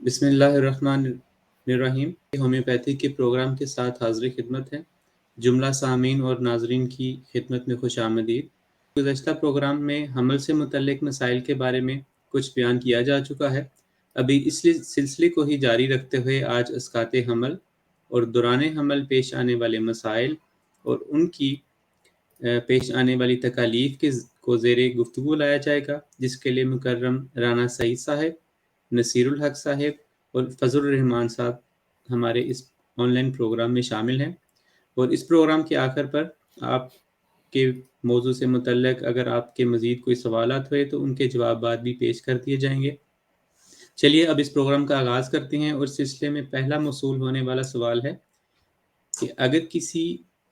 بسم اللہ الرحمن الرحیم۔ ہومیوپیتھی کے پروگرام کے ساتھ حاضر خدمت ہے۔ جملہ سامعین اور ناظرین کی خدمت میں خوش آمدید۔ گزشتہ پروگرام میں حمل سے متعلق مسائل کے بارے میں کچھ بیان کیا جا چکا ہے۔ ابھی اس سلسلے کو ہی جاری رکھتے ہوئے آج اسقاط حمل اور دوران حمل پیش آنے والے مسائل اور ان کی پیش آنے والی تکالیف کو زیر گفتگو لایا جائے گا، جس کے لیے مکرم رانا سعید صاحب، نصیر الحق صاحب اور فضل الرحمان صاحب ہمارے اس آن لائن پروگرام میں شامل ہیں۔ اور اس پروگرام کے آخر پر آپ کے موضوع سے متعلق اگر آپ کے مزید کوئی سوالات ہوئے تو ان کے جوابات بھی پیش کر دیے جائیں گے۔ چلیے اب اس پروگرام کا آغاز کرتے ہیں، اور سلسلے میں پہلا موصول ہونے والا سوال ہے کہ اگر کسی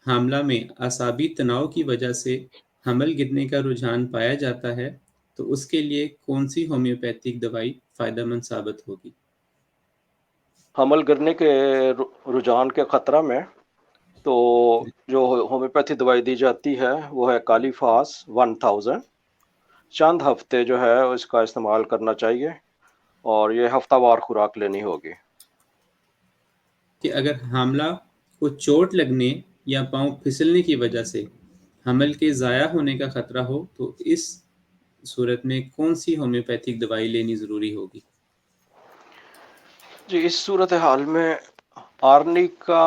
حاملہ میں اعصابی تناؤ کی وجہ سے حمل گرنے کا رجحان پایا جاتا ہے تو اس کے لیے کون سی ہومیوپیتھک دوائی فائدہ مند ثابت ہوگی؟ حمل گرنے کے رجحان کے خطرہ میں تو جو ہومیوپیتھی دوائی دی جاتی ہے وہ ہے کالیفاس 1000۔ چند ہفتے جو ہے اس کا استعمال کرنا چاہیے اور یہ ہفتہ وار خوراک لینی ہوگی۔ کہ اگر حاملہ کو چوٹ لگنے یا پاؤں پھسلنے کی وجہ سے حمل کے ضائع ہونے کا خطرہ ہو تو اس صورت میں کون سی ہومیوپیتھک دوائی لینی ضروری ہوگی؟ جی، اس صورتحال میں آرنیکا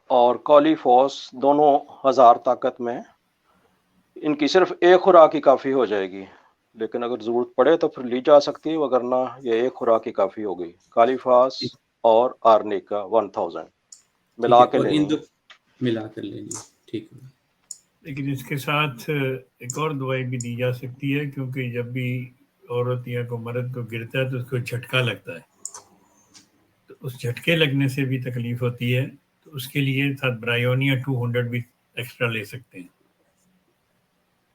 اور کالیفاس دونوں 1000 طاقت میں، ان کی صرف ایک خوراک ہی کافی ہو جائے گی، لیکن اگر ضرورت پڑے تو پھر لی جا سکتی ہے، وگرنہ یہ ایک خوراک ہی کافی ہوگی۔ کالیفاس اور آرنیکا 1000 ٹھیک ملا ہے، کے اور ان لینی دو ہے۔ ملا کر لینی ہے، ٹھیک ہے۔ لیکن اس کے ساتھ ایک اور دوائی بھی دی جا سکتی ہے، کیونکہ جب بھی عورت یا کو مرد کو گرتا ہے تو اس کو جھٹکا لگتا ہے، تو اس جھٹکے لگنے سے بھی تکلیف ہوتی ہے، تو اس کے لیے ساتھ برائیونیا 200 بھی ایکسٹرا لے سکتے ہیں۔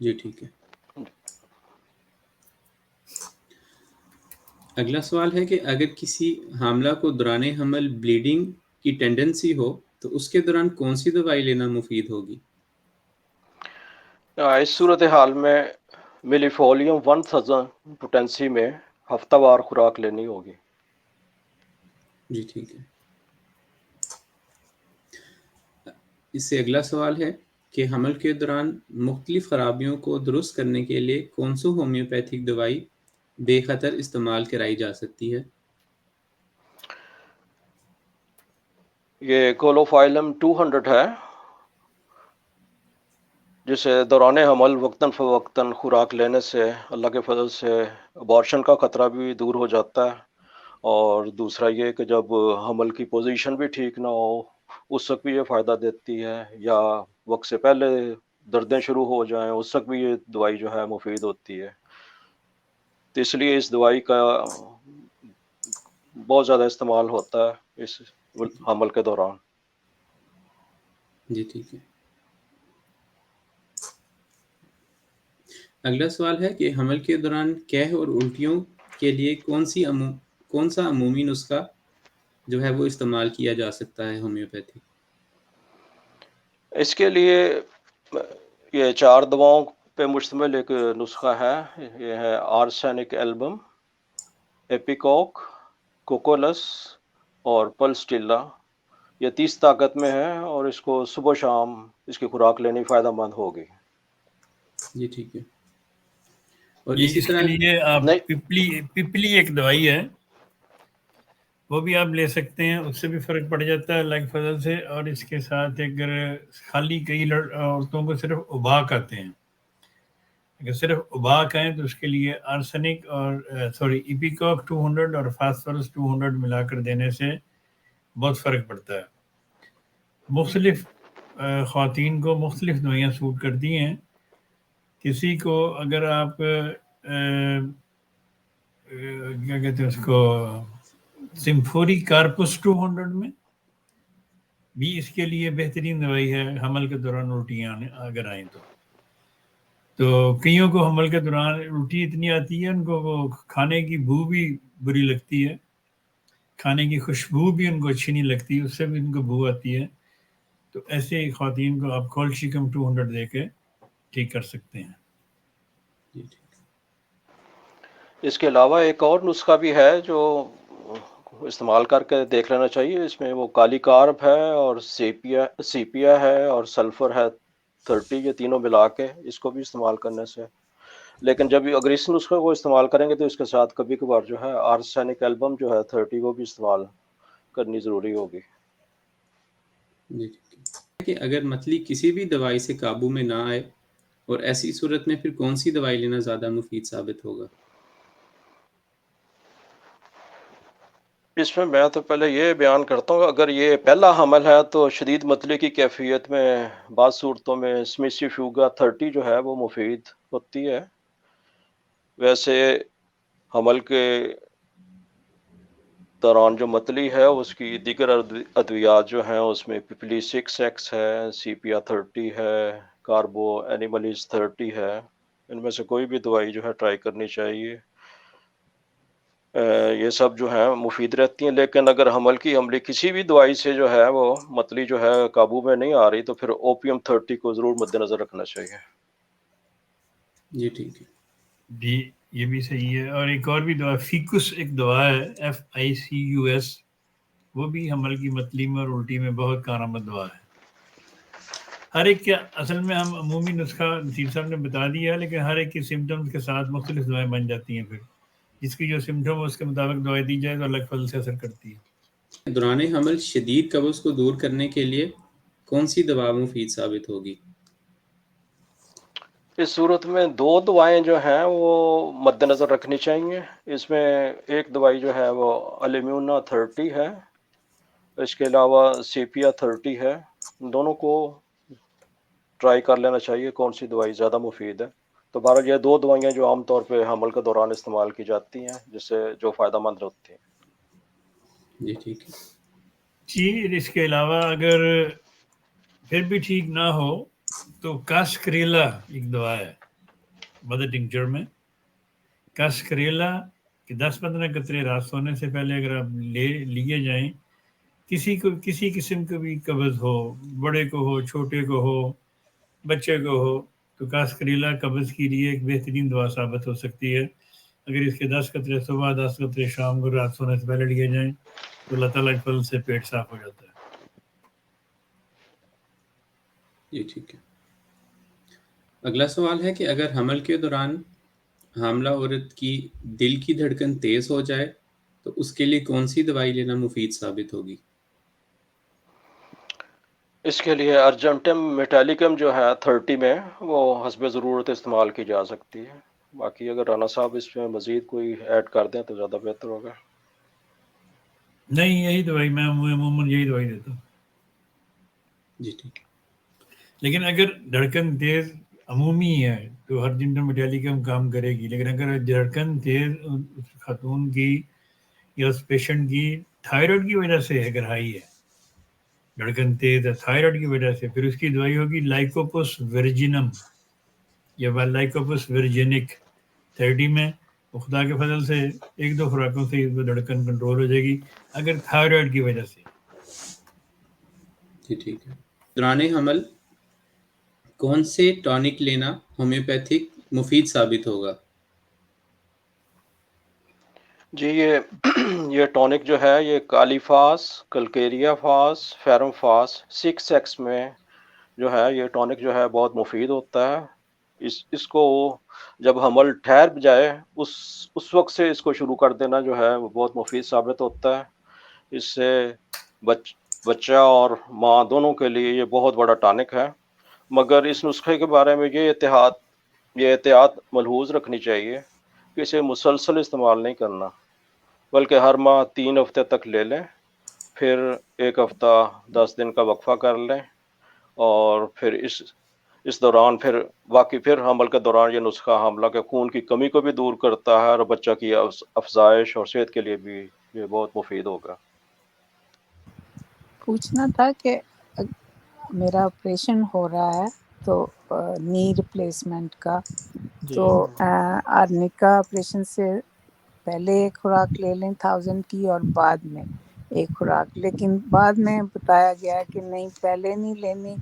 جی ٹھیک ہے۔ اگلا سوال ہے کہ اگر کسی حاملہ کو دوران حمل بلیڈنگ کی ٹینڈنسی ہو تو اس کے دوران کون سی دوائی لینا مفید ہوگی؟ اس صورتحال میں ملیفولیم 1000 پوٹینسی میں ہفتہ وار خوراک لینی ہوگی۔ جی ٹھیک ہے۔ اس سے اگلا سوال ہے کہ حمل کے دوران مختلف خرابیوں کو درست کرنے کے لیے کون سی ہومیوپیتھک دوائی بے خطر استعمال کرائی جا سکتی ہے؟ یہ کولوفائلم 200 ہے، جسے دوران حمل وقتاً فوقتاً خوراک لینے سے اللہ کے فضل سے ابارشن کا خطرہ بھی دور ہو جاتا ہے، اور دوسرا یہ کہ جب حمل کی پوزیشن بھی ٹھیک نہ ہو اس وقت بھی یہ فائدہ دیتی ہے، یا وقت سے پہلے دردیں شروع ہو جائیں اس وقت بھی یہ دوائی جو ہے مفید ہوتی ہے۔ تو اس لیے اس دوائی کا بہت زیادہ استعمال ہوتا ہے اس حمل کے دوران۔ جی ٹھیک ہے۔ اگلا سوال ہے کہ حمل کے دوران قے اور الٹیوں کے لیے کون سا عمومی نسخہ جو ہے وہ استعمال کیا جا سکتا ہے ہومیوپیتھی؟ اس کے لیے یہ 4 دواؤں پہ مشتمل ایک نسخہ ہے، یہ ہے آرسینک ایلبم، ایپیکوک، کوکولس اور پلسٹیلا۔ یہ 30 طاقت میں ہے اور اس کو صبح شام اس کی خوراک لینی فائدہ مند ہوگی۔ جی ٹھیک ہے۔ اور یہ اسی اس طرح کے لیے آپ نہیں، پپلی ایک دوائی ہے، وہ بھی آپ لے سکتے ہیں، اس سے بھی فرق پڑ جاتا ہے اللہ کی فضل سے۔ اور اس کے ساتھ اگر خالی کئی عورتوں کو صرف اباک آتے ہیں، اگر صرف اباک آئیں تو اس کے لیے آرسنک اور ایپیکوک 200 اور فاسفورس 200 ملا کر دینے سے بہت فرق پڑتا ہے۔ مختلف خواتین کو مختلف دوائیاں سوٹ کرتی ہیں۔ کسی کو اگر آپ کیا کہتے ہیں اس کو سمفوری کارپس 200 میں بھی اس کے لیے بہترین دوائی ہے حمل کے دوران الٹیاں اگر آئیں تو کئیوں کو حمل کے دوران الٹی اتنی آتی ہے ان کو وہ کھانے کی بو بھی بری لگتی ہے، کھانے کی خوشبو بھی ان کو اچھی نہیں لگتی، اس سے بھی ان کو بو آتی ہے، تو ایسے خواتین کو آپ کولشیکم 200 دے کے ٹھیک کر سکتے ہیں۔ اس کے علاوہ ایک اور نسخہ بھی ہے جو استعمال کر کے دیکھ لینا چاہیے. اس میں وہ کالی کارب ہے اور سیپیا ہے اور سلفر ہے 30، یہ تینوں ملا کے اس کو بھی استعمال کرنے سے. لیکن جب اگر اس نسخے کو استعمال کریں گے تو اس کے ساتھ کبھی کبھار جو ہے آرسینک ایلبم جو ہے 30 وہ بھی استعمال کرنی ضروری ہوگی. جی ٹھیک ہے. کہ اگر متلی کسی بھی دوائی سے قابو میں نہ آئے اور ایسی صورت میں پھر کون سی دوائی لینا زیادہ مفید ثابت ہوگا؟ اس میں تو پہلے یہ بیان کرتا ہوں، اگر یہ پہلا حمل ہے تو شدید متلی کی کیفیت میں بعض صورتوں میں سمیسی فیوگا 30 جو ہے وہ مفید ہوتی ہے. ویسے حمل کے دوران جو متلی ہے اس کی دیگر ادویات جو ہیں اس میں پیپلی 6X ہے، سیپیا 30 ہے، کاربو اینیملیز 30 ہے. ان میں سے کوئی بھی دوائی جو ہے ٹرائی کرنی چاہیے. یہ سب جو ہیں مفید رہتی ہیں. لیکن اگر حمل کی عملی کسی بھی دوائی سے جو ہے وہ متلی جو ہے قابو میں نہیں آ رہی تو پھر اوپیم 30 کو ضرور مد نظر رکھنا چاہیے. جی ٹھیک ہے. جی یہ بھی صحیح ہے. اور ایک اور بھی دوا فیکس ایک دوا ہے FICUS، وہ بھی حمل کی متلی میں اور الٹی میں بہت کارآمد دوا ہے. ہر ایک کے اصل میں ہم عمومی نسخہ نصیر صاحب نے بتا دیا، لیکن ہر ایک کے سمٹمز کے ساتھ مختلف دوائیں بن جاتی ہیں. پھر جس کی جو سمٹم ہے اس کے مطابق دوائی دی جائے تو اللہ کے فضل سے اثر کرتی ہے. دوران حمل شدید قبض کو دور کرنے کے لیے کون سی دوا مفید ثابت ہوگی؟ اس صورت میں 2 دوائیں جو ہیں وہ مد نظر رکھنی چاہیے. اس میں ایک دوائی جو ہے وہ الیمیونا 30 ہے، اس کے علاوہ سیپیا 30 ہے. دونوں کو ٹرائی کر لینا چاہیے کون سی دوائی زیادہ مفید ہے. تو بہرحال یہ 2 دوائیاں جو عام طور پہ حمل کے دوران استعمال کی جاتی ہیں جس سے جو فائدہ مند ہوتی ہیں. جی ٹھیک ہے. جی اس کے علاوہ اگر پھر بھی ٹھیک نہ ہو تو کاسکریلا ایک دوا ہے مدر ٹنکچر میں. کاسکریلا کہ 10-15 قطرے رات سونے سے پہلے اگر آپ لیے جائیں، کسی قسم کا بھی قبض ہو، بڑے کو ہو، چھوٹے کو ہو، بچے کو ہو، تو کاسکریلا قبض کے لیے ایک بہترین دوا ثابت ہو سکتی ہے. اگر اس کے 10 قطرے صبح، 10 قطرے شام کو رات سونے سے پہلے لیے جائیں تو اللہ تعالیٰ کے فضل سے پیٹ صاف ہو جاتا ہے. جی ٹھیک ہے. اگلا سوال ہے کہ اگر حمل کے دوران حاملہ عورت کی دل کی دھڑکن تیز ہو جائے تو اس کے لیے کون سی دوائی لینا مفید ثابت ہوگی؟ اس کے لیے ارجنٹم میٹیلیکم جو ہے 30 میں وہ حسب ضرورت استعمال کی جا سکتی ہے. باقی اگر رانا صاحب اس میں مزید کوئی ایڈ کر دیں تو زیادہ بہتر ہوگا. نہیں یہی دوائی میں عموماً یہی دوائی دیتا ہوں. جی ٹھیک. لیکن اگر دھڑکن تیز عمومی ہے تو ارجنٹم میٹیلیکم کام کرے گی. لیکن اگر دھڑکن تیز اس خاتون کی یا اس پیشنٹ کی تھائرائڈ کی وجہ سے اگر ہائی ہے، دھڑکن تیز ہے تھائرائڈ کی وجہ سے، پھر اس کی دوائی ہوگی لائکوپس ورجینم یا لائکوپس ورجینک 30 میں. خدا کے فضل سے 1-2 خوراکوں سے وہ دھڑکن کنٹرول ہو جائے گی اگر تھائرائڈ کی وجہ سے. جی ٹھیک ہے. دوران حمل کون سے ٹانک لینا ہومیوپیتھک مفید ثابت ہوگا؟ جی یہ ٹونک جو ہے یہ کالیفاس، کلکیریا فاس، فیرم فاس 6X میں جو ہے یہ ٹونک جو ہے بہت مفید ہوتا ہے. اس کو جب حمل ٹھہر جائے اس وقت سے اس کو شروع کر دینا جو ہے وہ بہت مفید ثابت ہوتا ہے. اس سے بچہ اور ماں دونوں کے لیے یہ بہت بڑا ٹانک ہے. مگر اس نسخے کے بارے میں یہ احتیاط ملحوظ رکھنی چاہیے کہ اسے مسلسل استعمال نہیں کرنا، بلکہ ہر ماہ 3 ہفتے تک لے لیں، پھر 1 ہفتہ 10 دن کا وقفہ کر لیں، اور پھر اس دوران پھر حمل کے دوران یہ نسخہ حاملہ کے خون کی کمی کو بھی دور کرتا ہے اور بچہ کی افزائش اور صحت کے لیے بھی یہ بہت مفید ہوگا. پوچھنا تھا کہ میرا آپریشن ہو رہا ہے تو نی ریپلیسمنٹ کا، تو آرنیکا آپریشن سے پہلے ایک خوراک لے لیں 1000 کی اور بعد میں ایک خوراک، لیکن بعد میں بتایا گیا کہ نہیں پہلے نہیں لینی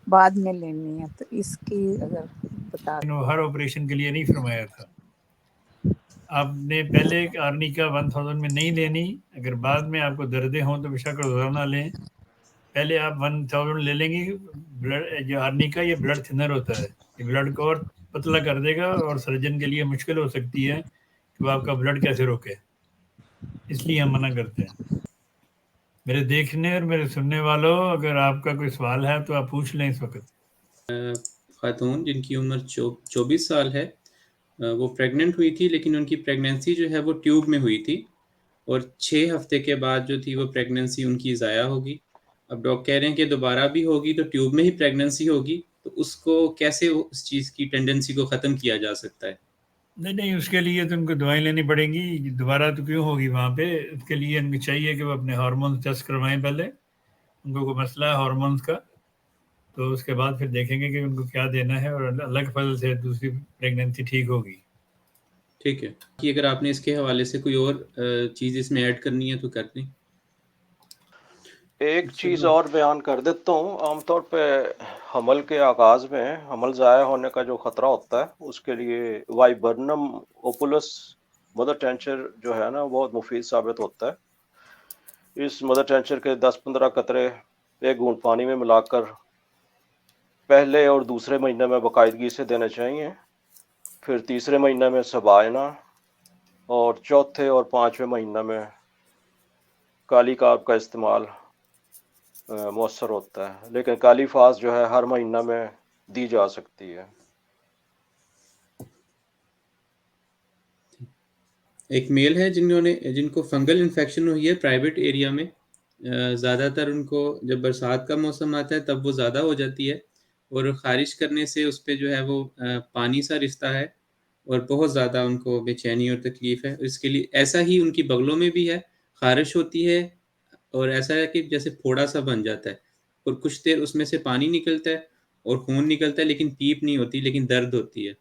بعد میں لینی ہے. تو اس کی اگر بتا ہر آپریشن کے لیے نہیں فرمایا تھا. آپ نے پہلے آرنیکا 1000 میں نہیں لینی اگر بعد میں آپ کو دردیں ہوں تو بے شک روزانہ لیں. پہلے آپ 1000 لے لیں گے. بلڈ جو آرنیکا یہ بلڈ تھنر ہوتا ہے, یہ بلڈ کو اور پتلا کر دے گا, اور سرجن کے لیے مشکل ہو سکتی ہے کہ وہ آپ کا بلڈ کیسے روکے, اس لیے ہم منع کرتے ہیں. میرے دیکھنے اور میرے سننے والوں, اگر آپ کا کوئی سوال ہے تو آپ پوچھ لیں اس وقت. خاتون جن کی عمر 24 سال ہے, وہ پریگننٹ ہوئی تھی, لیکن ان کی پریگننسی جو ہے وہ ٹیوب میں ہوئی تھی, اور 6 ہفتے کے بعد جو تھی وہ پریگننسی ان کی ضائع ہوگی. اب ڈاکٹر کہہ رہے ہیں کہ دوبارہ بھی ہوگی تو ٹیوب میں ہی پریگننسی ہوگی, تو اس کو کیسے اس چیز کی ٹینڈنسی کو ختم کیا جا سکتا ہے؟ نہیں, اس کے لیے تو ان کو دوائیں لینی پڑیں گی. دوبارہ تو کیوں ہوگی وہاں پہ؟ اس کے لیے ان کو چاہیے کہ وہ اپنے ہارمونز ٹیسٹ کروائیں پہلے. ان کو کوئی مسئلہ ہے ہارمونز کا تو اس کے بعد پھر دیکھیں گے کہ ان کو کیا دینا ہے, اور اللہ کے فضل سے دوسری پریگننسی ٹھیک ہوگی. ٹھیک ہے, کہ اگر آپ نے اس کے حوالے سے کوئی اور چیز اس میں ایڈ کرنی ہے تو کر دیں. ایک چیز اور بیان کر دیتا ہوں. عام طور پہ حمل کے آغاز میں حمل ضائع ہونے کا جو خطرہ ہوتا ہے, اس کے لیے وائبرنم اوپولس مدر ٹینچر جو ہے نا بہت مفید ثابت ہوتا ہے. اس مدر ٹینچر کے 10-15 قطرے 1 گھونٹ پانی میں ملا کر پہلے اور دوسرے مہینے میں باقاعدگی سے دینے چاہیے. پھر تیسرے مہینے میں سبائنا, اور چوتھے اور 5ویں مہینے میں کالی کارب کا استعمال مؤثر ہوتا ہے. لیکن کالی فاس جو ہے ہر مہینہ میں دی جا سکتی ہے. ایک میل ہے جن کو فنگل انفیکشن ہوئی ہے پرائیویٹ ایریا میں. زیادہ تر ان کو جب برسات کا موسم آتا ہے تب وہ زیادہ ہو جاتی ہے, اور خارش کرنے سے اس پہ جو ہے وہ پانی سا رشتہ ہے, اور بہت زیادہ ان کو بے چینی اور تکلیف ہے. اس کے لیے ایسا ہی ان کی بغلوں میں بھی ہے, خارش ہوتی ہے, اور ایسا ہے کہ جیسے پھوڑا سا بن جاتا ہے, اور کچھ دیر اس میں سے پانی نکلتا ہے اور خون نکلتا ہے, لیکن پیپ نہیں ہوتی, لیکن درد ہوتی ہے.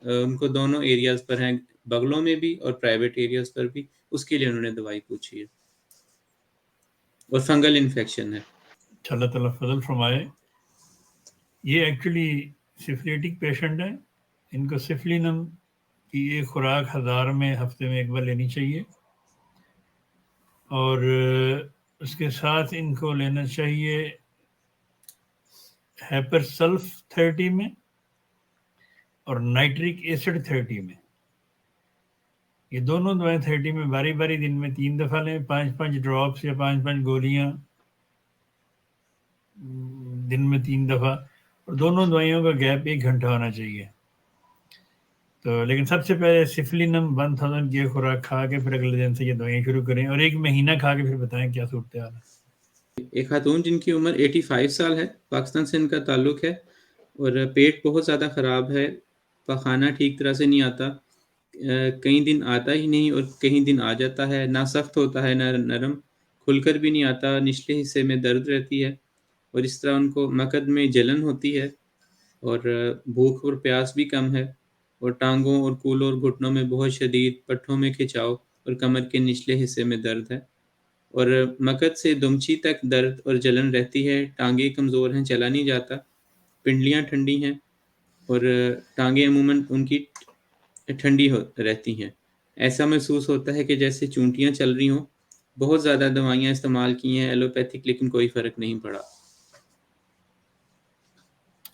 ان کو دونوں ایریاز پر ہیں, بغلوں میں بھی اور پرائیویٹ ایریاز پر بھی. اس کے لیے انہوں نے دوائی پوچھی ہے, اور فنگل انفیکشن ہے. اللہ تعالیٰ فضل فرمائے. یہ ایکچولی سفلیٹک پیشنٹ ہیں. ان کو سفلینم کی ایک خوراک 1000 میں ہفتے میں 1 بار لینی چاہیے, اور اس کے ساتھ ان کو لینا چاہیے ہیپر سلف 30 میں اور نائٹرک ایسڈ 30 میں. یہ دونوں دوائیں 30 میں باری باری دن میں 3 دفعہ لیں, 5-5 ڈراپس یا 5-5 گولیاں دن میں 3 دفعہ, اور دونوں دوائیوں کا گیپ 1 گھنٹہ ہونا چاہیے. تو لیکن سب سے پہلے سفلینم 1000 کی خوراک کھا کے پھر اگلے دن سے یہ دوائیں شروع کریں, اور 1 مہینہ کھا کے پھر بتائیں کیا صورتحال ہے. ایک خاتون جن کی عمر 85 سال ہے, پاکستان سے ان کا تعلق ہے, اور پیٹ بہت زیادہ خراب ہے, پخانہ ٹھیک طرح سے نہیں آتا, کئی دن آتا ہی نہیں اور کہیں دن آ جاتا ہے, نہ سخت ہوتا ہے نہ نرم, کھل کر بھی نہیں آتا, نچلے حصے میں درد رہتی ہے, اور اس طرح ان کو مقد میں جلن ہوتی ہے, اور بھوک اور پیاس بھی کم ہے, اور ٹانگوں اور کولوں اور گھٹنوں میں بہت شدید, پٹھوں میں کھچاؤ اور کمر کے نچلے حصے میں درد ہے, اور مقد سے دمچی تک درد اور جلن رہتی ہے. ٹانگیں کمزور ہیں, چلا نہیں جاتا, پنڈلیاں ٹھنڈی ہیں, اور ٹانگیں عموماً ان کی ٹھنڈی رہتی ہیں. ایسا محسوس ہوتا ہے کہ جیسے چونٹیاں چل رہی ہوں. بہت زیادہ دوائیاں استعمال کی ہیں ایلوپیتھک, لیکن کوئی فرق نہیں پڑا.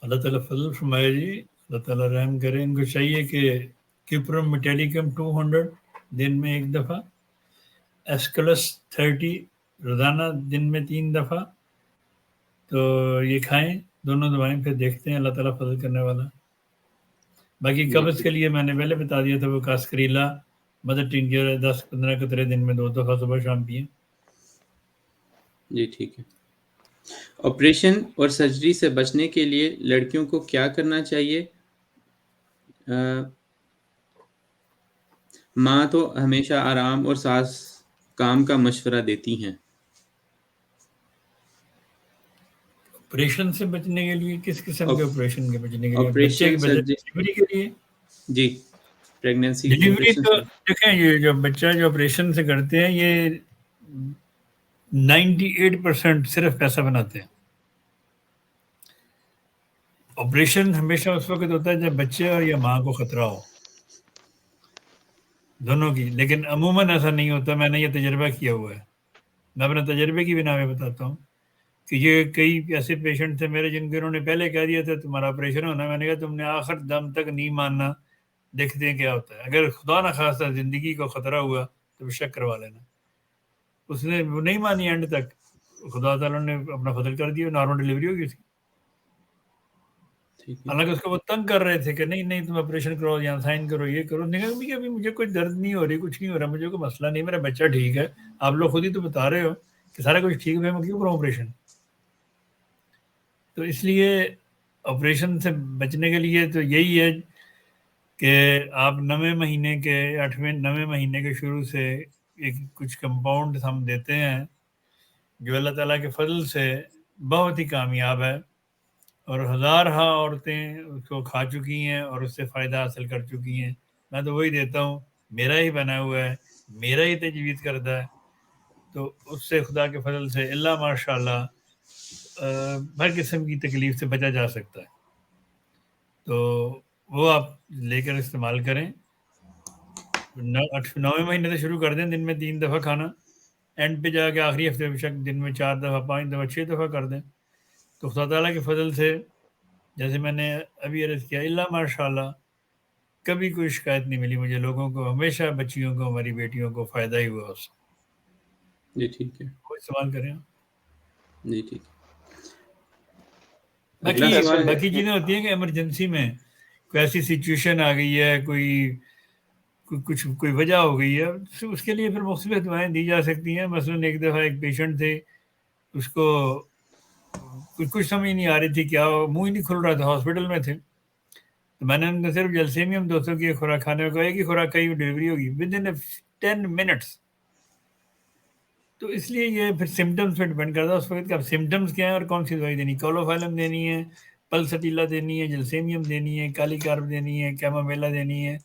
اللہ تعالیٰ فضل فرمائے جی, اللہ تعالیٰ رحم کرے. ان کو چاہیے کہ کیپرم میٹیلیکم 200 دن میں 1 دفعہ, ایسکلس 30 روزانہ دن میں 3 دفعہ, تو یہ کھائیں دونوں دوائیں, پھر دیکھتے ہیں اللہ تعالیٰ فضل کرنے والا. باقی قبض کے لیے میں نے پہلے بتا دیا تھا, وہ کاسکریلا مدر ٹنکر 10-15 قطرے دن میں 2 دفعہ صبح شام پئیں. جی ٹھیک ہے. آپریشن اور سرجری سے بچنے کے لیے لڑکیوں کو کیا کرنا چاہیے؟ ماں تو ہمیشہ آرام اور ساز کام کا مشورہ دیتی ہیں. آپریشن سے بچنے کے لیے کس قسم کے آپریشن کے بچنے کے لیے؟ آپریشن بچے کی ڈلیوری کے لیے. جی پریگننسی ڈلیوری تو دیکھیں, یہ جو بچہ جو آپریشن سے کرتے ہیں یہ 98% صرف پیسہ بناتے ہیں. آپریشن ہمیشہ اس وقت ہوتا ہے جب بچے اور یا ماں کو خطرہ ہو, دونوں کی. لیکن عموماً ایسا نہیں ہوتا, میں نے یہ تجربہ کیا ہوا ہے. میں اپنے تجربے کی بنا پہ بتاتا ہوں کہ یہ کئی ایسے پیشنٹ تھے میرے جن کو انہوں نے پہلے کہہ دیا تھا تمہارا آپریشن ہونا ہے. میں نے کہا تم نے آخر دم تک نہیں ماننا, دیکھتے ہیں کیا ہوتا ہے. اگر خدا نہ خواستہ زندگی کو خطرہ ہوا تو شک کروا لینا. اس نے وہ نہیں مانی اینڈ تک, خدا تعالیٰ نے اپنا فضل کر دیا, نارمل ڈلیوری ہوگی اس کی. حالانکہ اس کو وہ تنگ کر رہے تھے کہ نہیں تم آپریشن کرو یا سائن کرو, یہ کرو. نہیں کہ ابھی مجھے کوئی درد نہیں ہو رہی, کچھ نہیں ہو رہا, مجھے کوئی مسئلہ نہیں, میرا بچہ ٹھیک ہے. آپ لوگ خود ہی تو بتا رہے ہو کہ سارا کچھ ٹھیک ہے, میں کیوں کروں آپریشن؟ تو اس لیے آپریشن سے بچنے کے لیے تو یہی ہے کہ آپ 9ویں مہینے کے 9ویں مہینے کے شروع سے ایک کچھ کمپاؤنڈ ہم دیتے ہیں جو اللہ تعالیٰ کے فضل سے بہت ہی کامیاب ہے, اور ہزارہا عورتیں اس کو کھا چکی ہیں اور اس سے فائدہ حاصل کر چکی ہیں. میں تو وہی دیتا ہوں, میرا ہی بنا ہوا ہے, میرا ہی تجویز کردہ ہے, تو اس سے خدا کے فضل سے اللہ ماشاء اللہ ہر قسم کی تکلیف سے بچا جا سکتا ہے. تو وہ آپ لے کر استعمال کریں. 9ویں مہینے سے شروع کر دیں, دن میں 3 دفعہ کھانا, اینڈ پہ جا کے آخری ہفتے میں شک دن میں 4 دفعہ 5 دفعہ 6 دفعہ کر دیں. تو خدا تعالیٰ کے فضل سے جیسے میں نے ابھی عرض کیا, اللہ ماشاء اللہ کبھی کوئی شکایت نہیں ملی مجھے. لوگوں کو ہمیشہ, بچیوں کو, ہماری بیٹیوں کو فائدہ ہی ہوا اس سے. جی ٹھیک ہے, کوئی سوال کریں. جی ٹھیک ہے. اگلا سوال ہے, باقی چیزیں ہوتی ہیں کہ ایمرجنسی میں کوئی ایسی سچویشن آ گئی ہے, کوئی وجہ ہو گئی ہے, اس کے لیے پھر مختلف دعائیں دی جا سکتی ہیں. مثلاً ایک دفعہ ایک پیشنٹ تھے, اس کو کچھ سمجھ نہیں آ رہی تھی, کیا منہ ہی نہیں کھل رہا تھا, ہاسپٹل میں تھے. تو میں نے ان کو صرف جلسیمیم 200 کی خوراک کھانے کو ایک ہی خوراک کھی, ڈلیوری ہوگی ود ان 10 منٹس. تو اس لیے یہ پھر سمٹمس پہ ڈپینڈ کرتا ہے اس وقت کہ اب سمٹمس کیا ہیں اور کون سی دوائی دینی. کولوفائلم دینی ہے, پلسٹیلا دینی ہے, جلسیمیم دینی ہے, کالی کارب دینی ہے, کیمامیلا دینی ہے,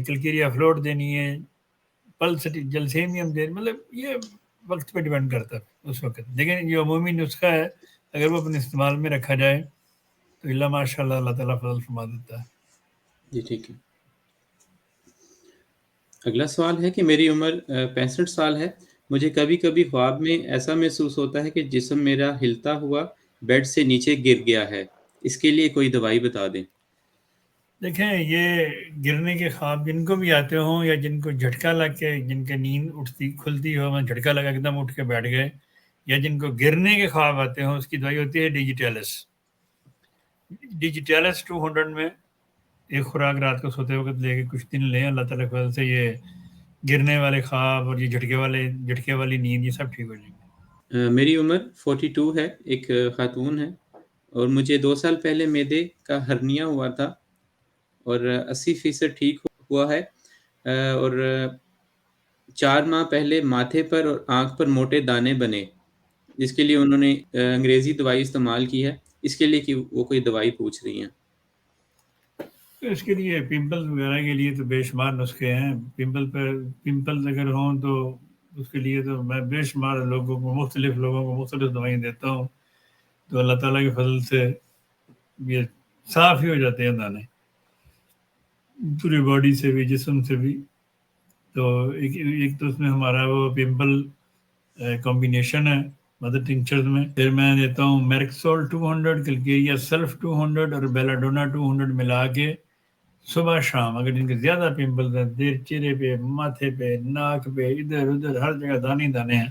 کلکیریا فلوٹ دینی ہے, جلسیمیم دینی, مطلب یہ وقت پہ ڈپینڈ کرتا ہے اس وقت. لیکن یہ عمومی نسخہ ہے, اگر وہ اپنے استعمال میں رکھا جائے تو اللہ ماشاء اللہ اللہ تعالیٰ فضل فرما دیتا ہے. جی ٹھیک ہے. اگلا سوال ہے کہ میری عمر 65 سال ہے. مجھے کبھی کبھی خواب میں ایسا محسوس ہوتا ہے کہ جسم میرا ہلتا ہوا بیڈ سے نیچے گر گیا ہے. اس کے لیے کوئی دوائی بتا دیں. دیکھیں, یہ گرنے کے خواب جن کو بھی آتے ہوں یا جن کو جھٹکا لگ کے, جن کے نیند اٹھتی کھلتی ہو, میں جھٹکا لگا ایک دم اٹھ کے بیٹھ گئے, یا جن کو گرنے کے خواب آتے ہوں, اس کی دوائی ہوتی ہے ڈیجیٹیلس. ڈیجیٹیلس 200 میں ایک خوراک رات کو سوتے وقت لے کے کچھ دن لیں, اللہ تعالیٰ کی وجہ سے یہ گرنے والے خواب اور یہ جھٹکے والی نیند یہ سب ٹھیک ہو جائیں گے. میری عمر 42 ہے, ایک خاتون ہے, اور مجھے 2 سال پہلے معدے کا ہرنیا ہوا تھا اور 80% ٹھیک ہوا ہے, اور 4 ماہ پہلے ماتھے پر اور آنکھ پر موٹے دانے بنے, جس کے لیے انہوں نے انگریزی دوائی استعمال کی ہے. اس کے لیے کہ وہ کوئی دوائی پوچھ رہی ہیں. اس کے لیے پمپل وغیرہ کے لیے تو بے شمار نسخے ہیں. پمپل اگر ہوں تو اس کے لیے تو میں بے شمار مختلف لوگوں کو مختلف دوائیں دیتا ہوں, تو اللہ تعالیٰ کے فضل سے یہ صاف ہی ہو جاتے ہیں دانے پوری باڈی سے بھی, جسم سے بھی. تو ایک تو اس میں ہمارا وہ پمپل کمبینیشن ہے مدر ٹنکچرز میں. پھر میں دیتا ہوں میرکسول 200, کلکیریا سلف 200 اور بیلاڈونا 200 ملا کے صبح شام. اگر جن کے زیادہ پمپلز ہیں, دیر چہرے پہ, ماتھے پہ, ناک پہ, ادھر ادھر ہر جگہ دانے دانے ہیں,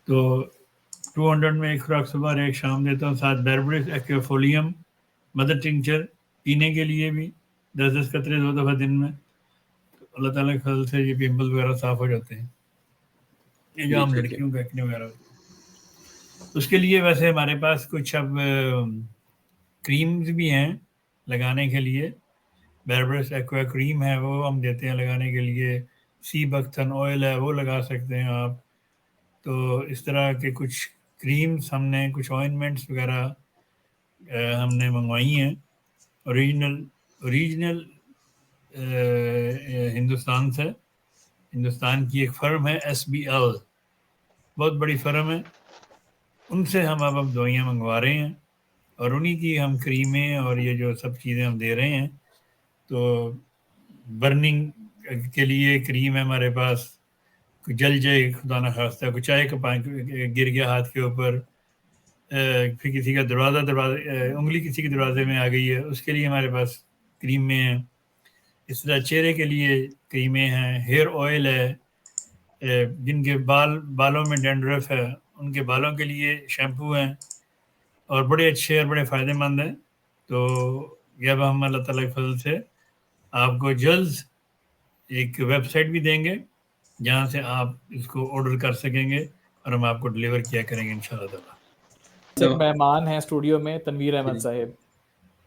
تو 200 میں ایک خوراک صبح اور ایک شام دیتا ہوں. ساتھ بیربرس ایکوفولیم مدر ٹنکچر پینے کے لیے بھی 10 قطرے 2 دفعہ دن میں. تو اللہ تعالیٰ کے فضل سے یہ پمپل وغیرہ صاف ہو جاتے ہیں. یہ جو عام لڑکیوں کا ایکنے وغیرہ ہوتے ہیں, اس کے لیے ویسے ہمارے پاس کچھ اب کریمز بھی ہیں لگانے کے لیے. بیربرس ایکوا کریم ہے, وہ ہم دیتے ہیں لگانے کے لیے. سی بکتھن آئل ہے, وہ لگا سکتے ہیں آپ. تو اس طرح کے کچھ کریمز ہم نے, کچھ آئنمنٹس وغیرہ ہم نے منگوائی ہیں اوریجنل ہندوستان سے. ہندوستان کی ایک فرم ہے SBL, بہت بڑی فرم ہے, ان سے ہم اب دوائیاں منگوا رہے ہیں, اور انہی کی ہم کریمیں اور یہ جو سب چیزیں ہم دے رہے ہیں. تو برننگ کے لیے کریم ہے ہمارے پاس, کوئی جل جائے خدا نہ خواستہ، کوئی چائے کا پانی گر گیا ہاتھ کے اوپر، پھر کسی کا انگلی کسی کے دروازے میں آ گئی ہے، اس کے لیے ہمارے پاس کریمیں ہیں. اس طرح چہرے کے لیے کریمیں ہیں، ہیئر آئل ہے، جن کے بالوں میں ڈینڈرف ہے ان کے بالوں کے لیے شیمپو ہیں، اور بڑے اچھے اور بڑے فائدہ مند ہیں. تو یہ اب ہم اللہ تعالیٰ کے فضل سے آپ کو جلد ایک ویب سائٹ بھی دیں گے جہاں سے آپ اس کو آرڈر کر سکیں گے اور ہم آپ کو ڈلیور کیا کریں گے انشاءاللہ تعالیٰ. ایک مہمان ہیں اسٹوڈیو میں، تنویر احمد صاحب،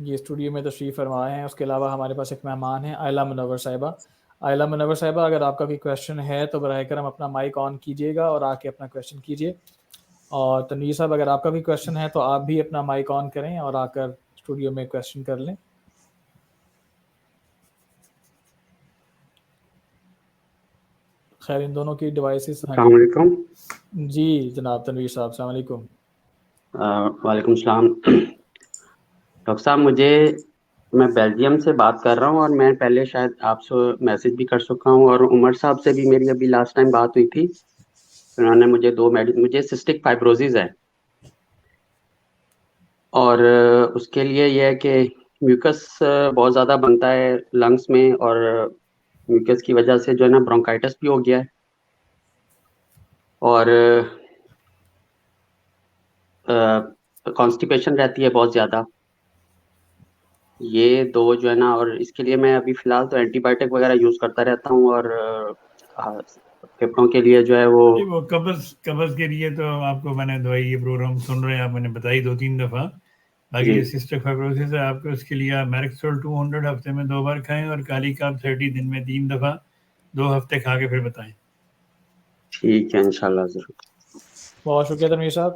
یہ اسٹوڈیو میں تشریف فرمائے ہیں. اس کے علاوہ ہمارے پاس ایک مہمان ہیں آئلہ منور صاحبہ. آئلہ منور صاحبہ، اگر آپ کا کوئی کویشچن ہے تو براہ کرم اپنا مائک آن کیجیے گا اور آ کے اپنا کویشچن کیجیے. اور تنویر صاحب، اگر آپ کا بھی کویشچن ہے تو آپ بھی اپنا مائک آن کریں اور آ کر اسٹوڈیو میں کویشچن کر لیں. خیر ان دونوں کی ڈیوائسز. السلام علیکم. جی جناب تنویر صاحب، السلام علیکم. وعلیکم السلام. ڈاکٹر صاحب، میں بیلجیم سے بات کر رہا ہوں اور میں پہلے شاید آپ سے میسج بھی کر چکا ہوں، اور عمر صاحب سے بھی میری ابھی لاسٹ ٹائم بات ہوئی تھی. انہوں نے مجھے سسٹک فائبروزز ہے، اور اس کے لیے یہ ہے کہ میوکس بہت زیادہ بنتا ہے لنگس میں، اور میوکس کی وجہ سے جو ہے نا برونکائٹس بھی ہو گیا ہے، اور کانسٹیپیشن رہتی ہے بہت زیادہ. یہ دو جو ہے نا، اور اس کے لیے میں ابھی فی الحال تو اینٹی بایوٹک وغیرہ یوز کرتا رہتا ہوں، اور پھیپھڑوں کے لیے جو ہے وہ قبض کے لیے تو آپ کو میں نے دوائی، یہ پروگرام سن رہے ہیں آپ، میں نے بتائی 2-3 دفعہ. باقی جی جو سسٹک فائبروسس ہے آپ کو، اس کے لیے آپ میرکسول 200 ہفتے میں 2 بار کھائیں، اور کالی کاپ 30 دن میں 3 دفعہ 2 ہفتے کھا کے پھر بتائیں. ٹھیک ہے انشاءاللہ ضرور. بہت شکریہ تنویر صاحب.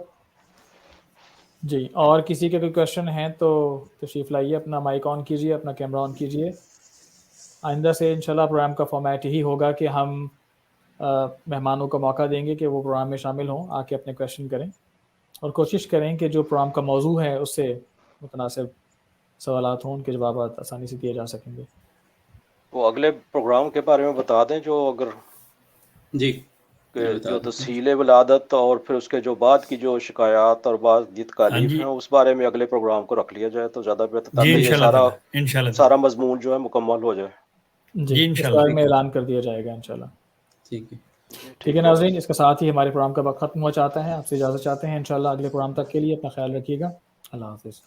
جی، اور کسی کے کوئی کویشچن ہیں تو تشریف لائیے، اپنا مائک آن کیجیے، اپنا کیمرہ آن کیجیے. آئندہ سے انشاءاللہ پروگرام کا فارمیٹ یہی ہوگا کہ ہم مہمانوں کو موقع دیں گے کہ وہ پروگرام میں شامل ہوں، آ کے اپنے کویشچن کریں، اور کوشش کریں کہ جو پروگرام کا موضوع ہے اس سے متناسب سوالات ہوں، ان کے جوابات آسانی سے دیے جا سکیں گے. وہ اگلے پروگرام کے بارے میں بتا دیں، جو اگر جی جو تسہیل ولادت اور پھر اس کے جو بعد کی جو شکایات اور بعض جد تکالیف ہیں، اس بارے میں اگلے پروگرام کو رکھ لیا جائے تو زیادہ بہتر، تاکہ یہ سارا مضمون جو ہے مکمل ہو جائے. جی اس بارے میں اعلان کر دیا جائے گا انشاءاللہ. ٹھیک ہے ناظرین، اس کے ساتھ ہی ہمارے پروگرام کا وقت ختم ہو جاتا ہے. آپ سے اجازت چاہتے ہیں. انشاءاللہ اگلے پروگرام تک کے لیے اپنا خیال رکھیے گا. اللہ حافظ.